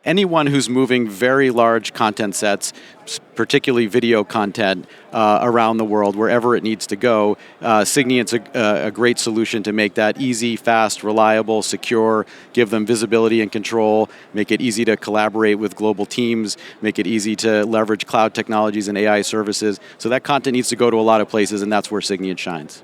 anyone who's moving very large content sets, particularly video content, around the world, wherever it needs to go, Signiant's a great solution to make that easy, fast, reliable, secure, give them visibility and control, make it easy to collaborate with global teams, make it easy to leverage cloud technologies and AI services. So that content needs to go to a lot of places, and that's where Signiant shines.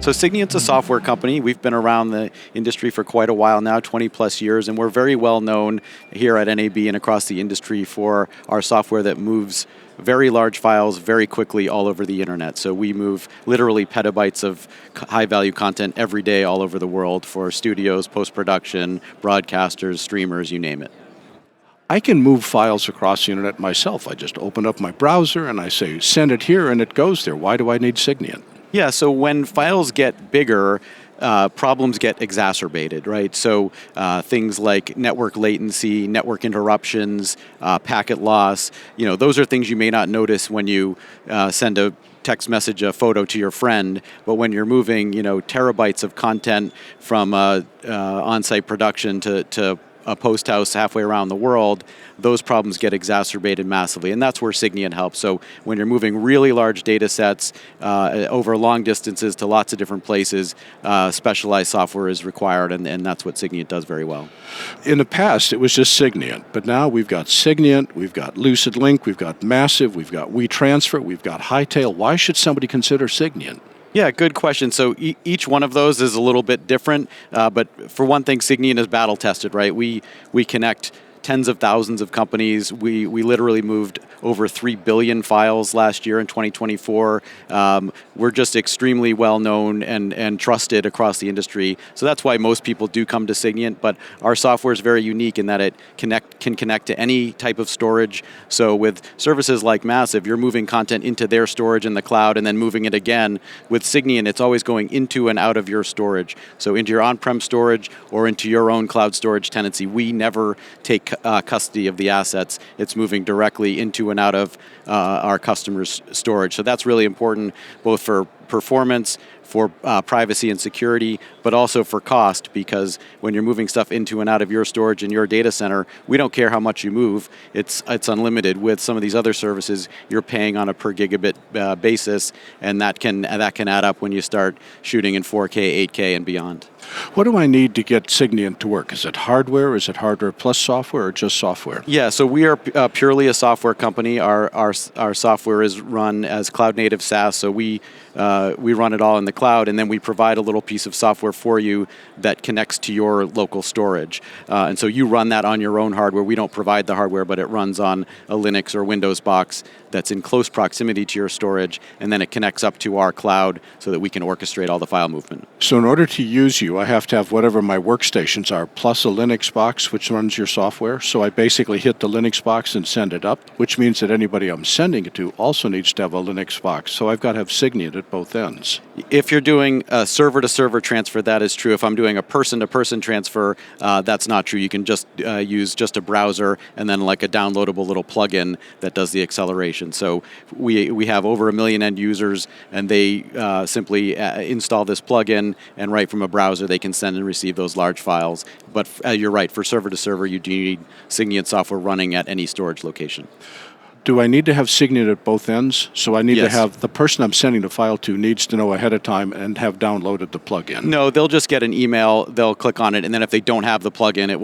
So Signiant's a software company. We've been around the industry for quite a while now, 20 plus years, and we're very well known here at NAB and across the industry for our software that moves very large files very quickly all over the internet. So we move literally petabytes of high-value content every day all over the world for studios, post-production, broadcasters, streamers, you name it. I can move files across the internet myself. I just open up my browser and I say, send it here, and it goes there. Why do I need Signiant? Yeah, so when files get bigger, problems get exacerbated, right? So things like network latency, network interruptions, packet loss, those are things you may not notice when you send a text message, a photo to your friend, but when you're moving, terabytes of content from on-site production to a post house halfway around the world, those problems get exacerbated massively, and that's where Signiant helps. So when you're moving really large data sets over long distances to lots of different places, specialized software is required, and that's what Signiant does very well. In the past, it was just Signiant, but now we've got Signiant, we've got Lucid Link, we've got Massive, we've got WeTransfer, we've got Hightail. Why should somebody consider Signiant? Yeah, good question. So each one of those is a little bit different, but for one thing, Signiant is battle tested, right? We connect tens of thousands of companies. We literally moved over 3 billion files last year in 2024. We're just extremely well known and trusted across the industry. So that's why most people do come to Signiant, but our software is very unique in that it can connect to any type of storage. So with services like Massive, you're moving content into their storage in the cloud and then moving it again. With Signiant, it's always going into and out of your storage. So into your on-prem storage or into your own cloud storage tenancy. We never take custody of the assets. It's moving directly into and out of our customers' storage. So that's really important, both for performance, for privacy and security, but also for cost, because when you're moving stuff into and out of your storage in your data center, we don't care how much you move. It's unlimited. With some of these other services, you're paying on a per gigabit basis, and that can add up when you start shooting in 4K, 8K, and beyond. What do I need to get Signiant to work? Is it hardware? Is it hardware plus software, or just software? Yeah, so we are purely a software company. Our software is run as cloud-native SaaS, so we run it all in the cloud, and then we provide a little piece of software for you that connects to your local storage. And so you run that on your own hardware. We don't provide the hardware, but it runs on a Linux or Windows box that's in close proximity to your storage, and then it connects up to our cloud so that we can orchestrate all the file movement. So in order to use you, I have to have whatever my workstations are, plus a Linux box which runs your software. So I basically hit the Linux box and send it up, which means that anybody I'm sending it to also needs to have a Linux box. So I've got to have Signiant at both ends. If you're doing a server-to-server transfer, that is true. If I'm doing a person-to-person transfer, that's not true. You can just use just a browser and then like a downloadable little plugin that does the acceleration. So we have over 1 million end users, and they simply install this plugin, and right from a browser they can send and receive those large files. But you're right, for server-to-server, you do need Signiant software running at any storage location. Do I need to have Signiant at both ends? So I need Yes. to have the person I'm sending the file to needs to know ahead of time and have downloaded the plugin. No, they'll just get an email, they'll click on it, and then if they don't have the plugin, it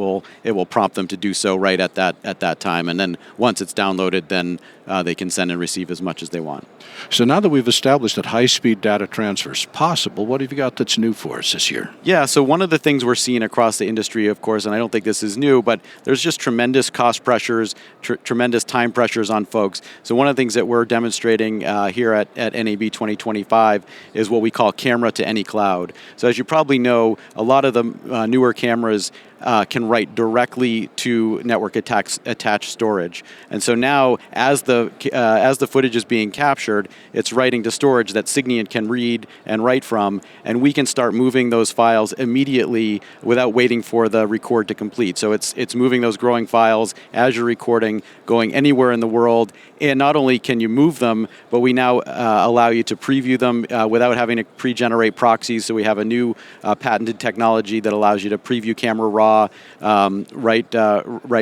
will prompt them to do so right at that time. And then once it's downloaded, then they can send and receive as much as they want. So now that we've established that high-speed data transfer is possible, what have you got that's new for us this year? Yeah, so one of the things we're seeing across the industry, of course, and I don't think this is new, but there's just tremendous cost pressures, tremendous time pressures on folks. So one of the things that we're demonstrating here at NAB 2025 is what we call camera to any cloud. So as you probably know, a lot of the newer cameras can write directly to network attached storage. And so now, as the footage is being captured, it's writing to storage that Signiant can read and write from, and we can start moving those files immediately without waiting for the record to complete. So it's moving those growing files as you're recording, going anywhere in the world, and not only can you move them, but we now allow you to preview them without having to pre-generate proxies. So we have a new patented technology that allows you to preview camera raw right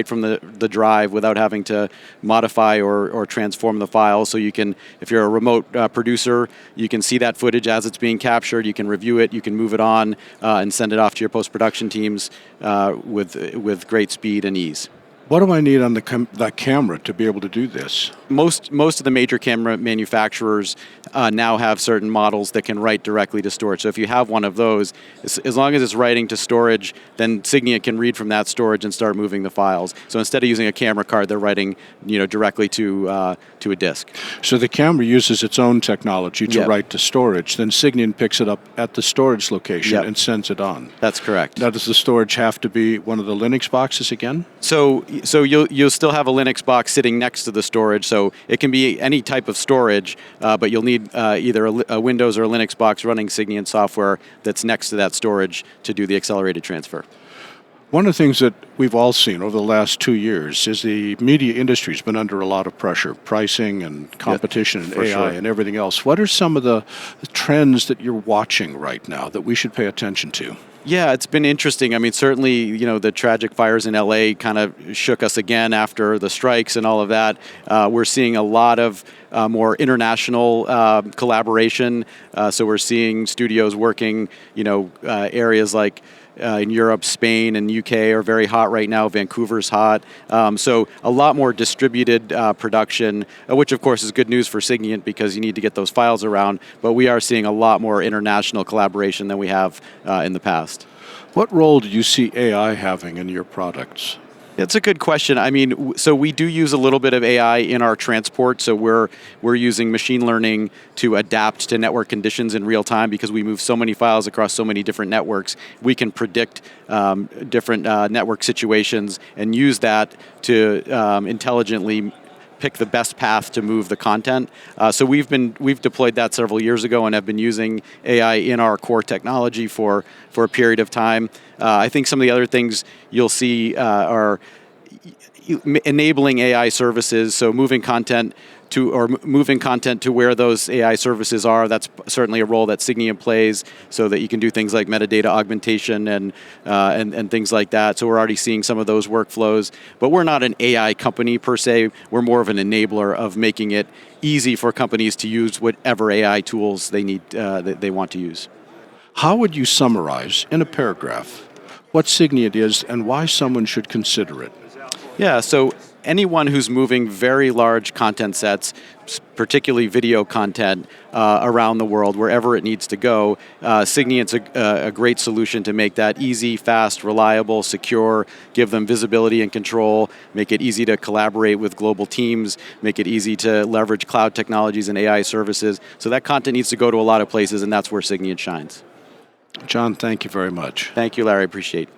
from the drive without having to modify or transform the file. So you can, if you're a remote producer, you can see that footage as it's being captured. You can review it. You can move it on and send it off to your post-production teams with great speed and ease. What do I need on that camera to be able to do this? Most of the major camera manufacturers now have certain models that can write directly to storage. So if you have one of those, as long as it's writing to storage, then Signiant can read from that storage and start moving the files. So instead of using a camera card, they're writing directly to a disk. So the camera uses its own technology to write to storage. Then Signiant picks it up at the storage location and sends it on. That's correct. Now, does the storage have to be one of the Linux boxes again? So you'll still have a Linux box sitting next to the storage. So it can be any type of storage, but you'll need either a Windows or a Linux box running Signiant software that's next to that storage to do the accelerated transfer. One of the things that we've all seen over the last 2 years is the media industry's been under a lot of pressure, pricing and competition and AI and everything else. What are some of the trends that you're watching right now that we should pay attention to? Yeah, it's been interesting. I mean, certainly, the tragic fires in LA kind of shook us again after the strikes and all of that. We're seeing a lot of more international collaboration. So we're seeing studios working, areas like in Europe, Spain, and UK are very hot right now. Vancouver's hot. So a lot more distributed production, which of course is good news for Signiant because you need to get those files around. But we are seeing a lot more international collaboration than we have in the past. What role do you see AI having in your products? It's a good question. I mean, so we do use a little bit of AI in our transport. So we're using machine learning to adapt to network conditions in real time because we move so many files across so many different networks. We can predict different network situations and use that to intelligently pick the best path to move the content. So we've deployed that several years ago and have been using AI in our core technology for a period of time. I think some of the other things you'll see are enabling AI services, so moving content to where those AI services are. That's certainly a role that Signiant plays, so that you can do things like metadata augmentation and things like that. So we're already seeing some of those workflows. But we're not an AI company per se. We're more of an enabler of making it easy for companies to use whatever AI tools they need, that they want to use. How would you summarize in a paragraph what Signiant is and why someone should consider it? Yeah, so anyone who's moving very large content sets, particularly video content, around the world, wherever it needs to go, Signiant's a great solution to make that easy, fast, reliable, secure, give them visibility and control, make it easy to collaborate with global teams, make it easy to leverage cloud technologies and AI services. So that content needs to go to a lot of places, and that's where Signiant shines. Jon, thank you very much. Thank you, Larry. Appreciate it.